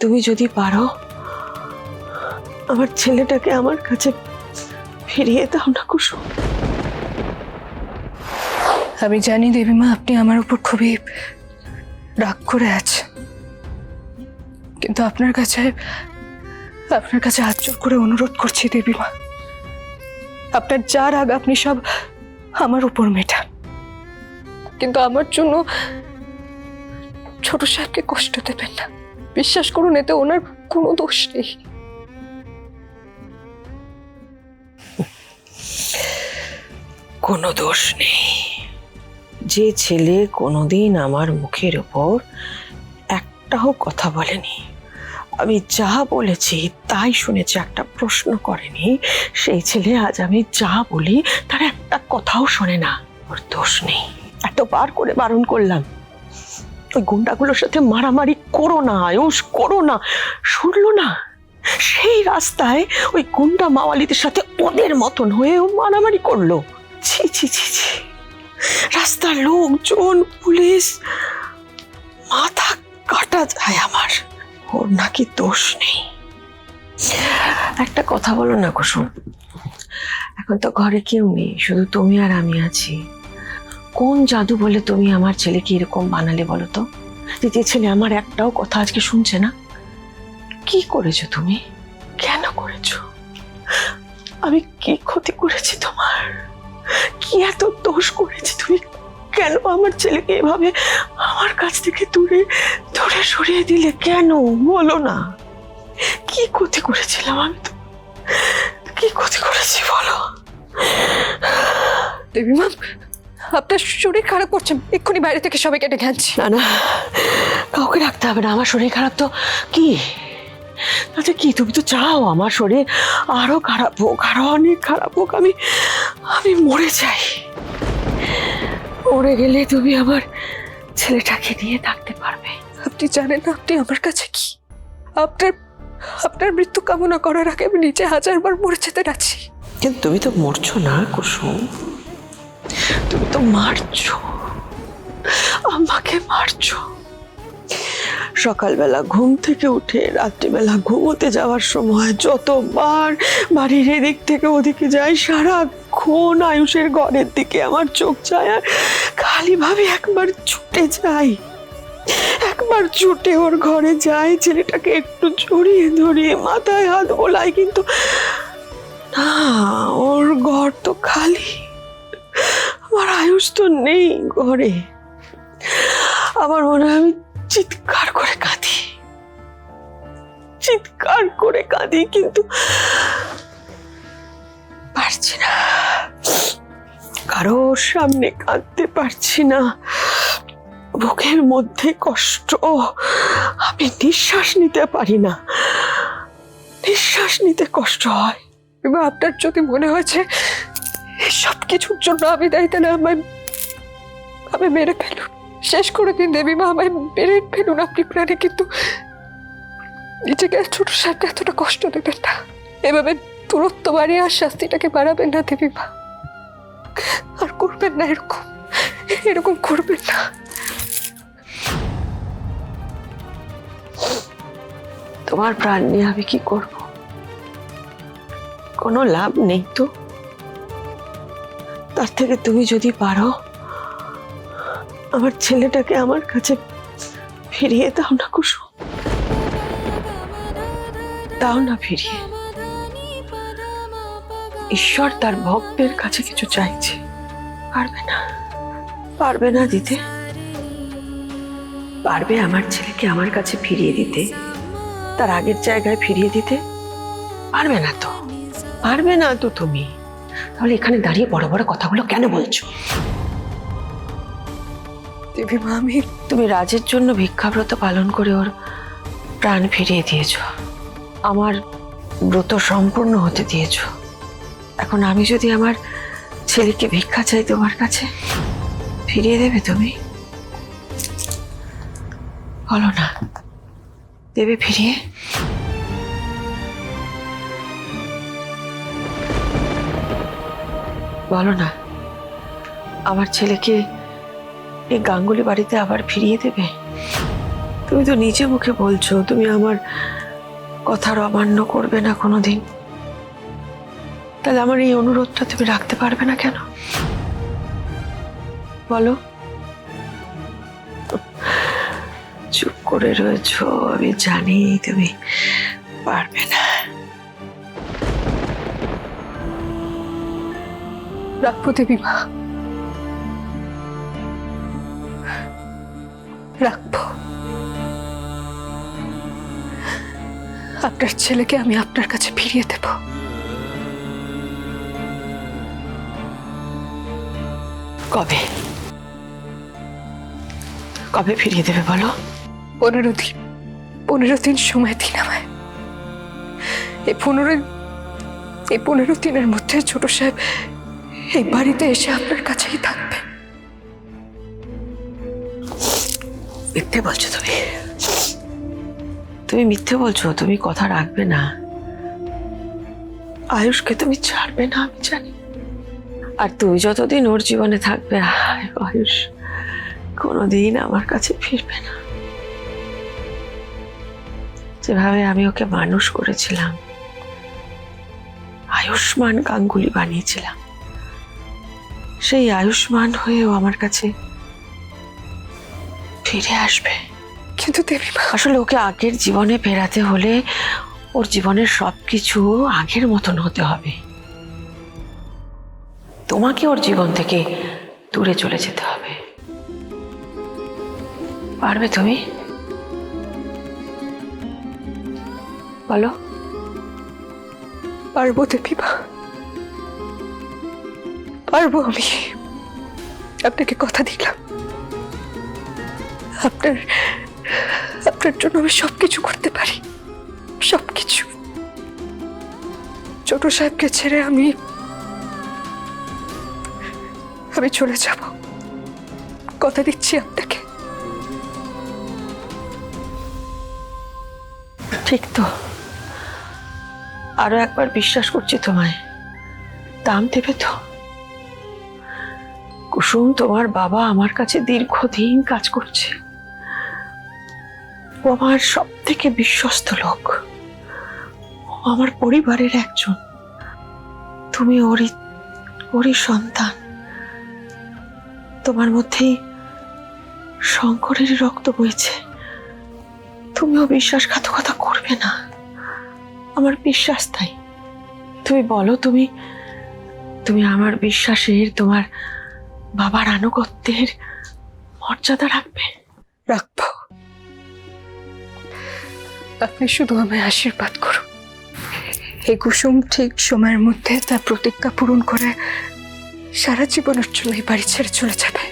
তুমি যদি পারো আমার ছেলেটাকে আমার কাছে ফিরিয়ে দাও না কুসুম। আমি জানি দেবীমা আপনি আমার উপর খুবই রাগ করে আছেন, কিন্তু আপনার কাছে হাত জোড় করে অনুরোধ করছি দেবীমা, আপনার যা রাগ আপনি সব আমার উপর মেটান, কিন্তু আমার জন্য ছোট সাহেবকে কষ্ট দেবেন না। বিশ্বাস করুন, এতে ওনার কোনো দোষ নেই। কোনো দোষ নেই। যে ছেলে কোনোদিন আমার মুখের ওপর একটাও কথা বলেনি, আমি যা বলেছি তাই শুনেছে, একটা প্রশ্ন করেনি, সেই ছেলে আজ আমি যা বলি তার একটা কথাও শোনে না। ওর দোষ নেই। এতবার করে বারণ করলাম ওই গুন্ডাগুলোর সাথে মারামারি করো না, আয়ুষ করো না, শুনলো না। সেই রাস্তায় ওই গুন্ডা মাওয়ালিদের সাথে ওদের মতন হয়েও মারামারি করলো। ছি ছি ছি ছি, রাস্তার লোকজন, পুলিশ, মাথা কাটা যায় আমার। ওর নাকি দোষ নেই। একটা কথা বলো না কুসুম, এখন তো ঘরে কেউ নেই, শুধু তুমি আর আমি আছি। কোন জাদু বলে তুমি আমার ছেলেকে এরকম বানালে বলো তো, যে ছেলে আমার একটাও কথা আজকে শুনছে না? কি করেছো তুমি? কেন করেছো? আমি কি ক্ষতি করেছি তোমার? কি এত দোষ করেছি? তুমি কেন আমার ছেলেকে এভাবে আমার কাছ থেকে দূরে দূরে সরিয়ে দিলে? কেন বলো না, কি ক্ষতি করেছিলাম আমি? তো কি ক্ষতি করেছি বলো? দেবীমা, আপনার শরীর খারাপ করছে, এক্ষুনি বাইরে থেকে সবাইকে ডেকে আনছি। না না, কাউকে রাখতে হবে না, আমার শরীর খারাপ তো কি? আচ্ছা কি, তুমি তো চাও আমার শরীর আরো খারাপ হোক, আরো অনেক খারাপ হোক, আমি মরে যাই। মরে গেলে তুমি আমার ছেলেটাকে নিয়ে থাকতে পারবে। আপনি জানেন না আপনি আমার কাছে কি? আপনার মৃত্যু কামনা করার আগে আমি নিজে 1000বার মরে যেতে রাজি। কিন্তু তুমি তো মরছো না কুসুম, তুমি তো মারছো, আমাকে মারছো। সকালবেলা ঘুম থেকে উঠে রাত্রিবেলা ঘুমোতে যাওয়ার সময় যতবার বাড়ির এদিক থেকে ওদিকে যাই, সারাক্ষণ আয়ুষের ঘরের দিকে আমার চোখ যায়, আর খালি ভাবে একবার ছুটে যাই, একবার ছুটে ওর ঘরে যাই, ছেলেটাকে একটু জড়িয়ে ধরিয়ে মাথায় হাত বোলাই, কিন্তু না, ওর ঘর তো খালি, আমার আয়ুষ তো নেই ঘরে। আমার মনে হয় আমি চিৎকার করে কাঁদি, চিৎকার করে কাঁদি, কিন্তু পারছি না, কারোর সামনে কাঁদতে পারছি না। বুকের মধ্যে কষ্ট, আমি নিঃশ্বাস নিতে পারি না, নিঃশ্বাস নিতে কষ্ট হয়। এবার আপনার যদি মনে হয়েছে সব কিছুর জন্য আমি দায়ী, তাহলে আমায় মেরে ফেলুন, শেষ করে দিন দেবীমা, আমায় মেরে ফেলুন আপনি প্রাণে, কিন্তু নিজেকে ছোট সাথে এতটা কষ্ট দেবেন না। এভাবে দূরত্ব বাড়িয়ে আর শাস্তিটাকে বাড়াবেন না দেবীমা, আর করবেন না, এরকম করবেন না। তোমার প্রাণ নিয়ে আমি কি করব? কোনো লাভ নেই তো। তার থেকে তুমি যদি পারো আমার ছেলেটাকে আমার কাছে ফিরিয়ে দাও না কুসুম, দাও না ফিরিয়ে। ঈশ্বর তার ভক্তের কাছে কিছু চাইছে, পারবে না, পারবে না দিতে? পারবে আমার ছেলেকে আমার কাছে ফিরিয়ে দিতে, তার আগের জায়গায় ফিরিয়ে দিতে? পারবে না তো, পারবে না তো তুমি। তাহলে এখানে দাঁড়িয়ে বড় বড় কথাগুলো কেন বলছো? দেবীমা, তুমি রাজের জন্য ভিক্ষাব্রত পালন করে ওর প্রাণ ফিরিয়ে দিয়েছো, আমার ব্রত সম্পূর্ণ হতে দিয়েছো। এখন আমি যদি আমার ছেলেকে ভিক্ষা চাই তোমার কাছে, ফিরিয়ে দেবে তুমি? বলো না, দেবে ফিরিয়ে? বলো না, আমার ছেলেকে এই গাঙ্গুলি বাড়িতে আবার ফিরিয়ে দেবে? তুমি তো নিজে মুখে বলছো তুমি আমার কথার অমান্য করবে না কোনোদিন। তাহলে আমার এই অনুরোধটা তুমি রাখতে পারবে না কেন বলো? চুপ করে রয়েছো, আমি জানি তুমি পারবে না। রাখবো দেবী মা, রাখবো। আপনার ছেলেকে আমি আপনার কাছে ফিরিয়ে দেব। কবে কবে ফিরিয়ে দেবে বলো? 15 দিন, 15 দিন সময় দিন আমায়। এই 15 দিনের মধ্যে ছোট সাহেব এই বাড়িতে এসে আপনার কাছেই থাকবে। মিথ্যে বলছো তুমি, তুমি মিথ্যে বলছো। তুমি কথা রাখবে না। আয়ুষকে তুমি ছাড়বে না আমি জানি। আর তুমি যতদিন ওর জীবনে থাকবে আয়ুষ কোনোদিন আমার কাছে ফিরবে না। যেভাবে আমি ওকে মানুষ করেছিলাম, আয়ুষ্মান গাঙ্গুলি বানিয়েছিলাম, সেই আয়ুষ্মান হয়েও আমার কাছে ফিরে আসবে। কিন্তু দেবী মা, আসলে ওকে আগের জীবনে ফেরাতে হলে ওর জীবনের সবকিছু আগের মতন হতে হবে। তোমাকে ওর জীবন থেকে দূরে চলে যেতে হবে। পারবে তুমি বলো? পারবো দেবী মা, পারবো। আমি আপনাকে কথা দিলাম, আপনার জন্য আমি সবকিছু করতে পারি, সবকিছু। ছোট সাহেবকে ছেড়ে আমি চলে যাব, কথা দিচ্ছি আপনাকে। ঠিক তো, আরো একবার বিশ্বাস করছি তোমায়। দাম দেবে তো? কুসুম, তোমার বাবা আমার কাছে দীর্ঘদিন কাজ করছে। ও আমার সব থেকে বিশ্বস্ত লোক, ও আমার পরিবারের একজন। তুমি ওরই সন্তান। তোমার মধ্যেই শঙ্করের রক্ত বইছে। তুমিও বিশ্বাসঘাতকতা করবে না, আমার বিশ্বাস তাই। তুমি বলো, তুমি আমার বিশ্বাসের, তোমার বাবার আনুগত্যের মর্যাদা রাখবে? রাখবো। আপনি শুধু আমায় আশীর্বাদ করুন। এই কুসুম ঠিক সময়ের মধ্যে তার প্রতিজ্ঞা পূরণ করে সারা জীবনের জন্য এই বাড়ি ছেড়ে চলে যাবে।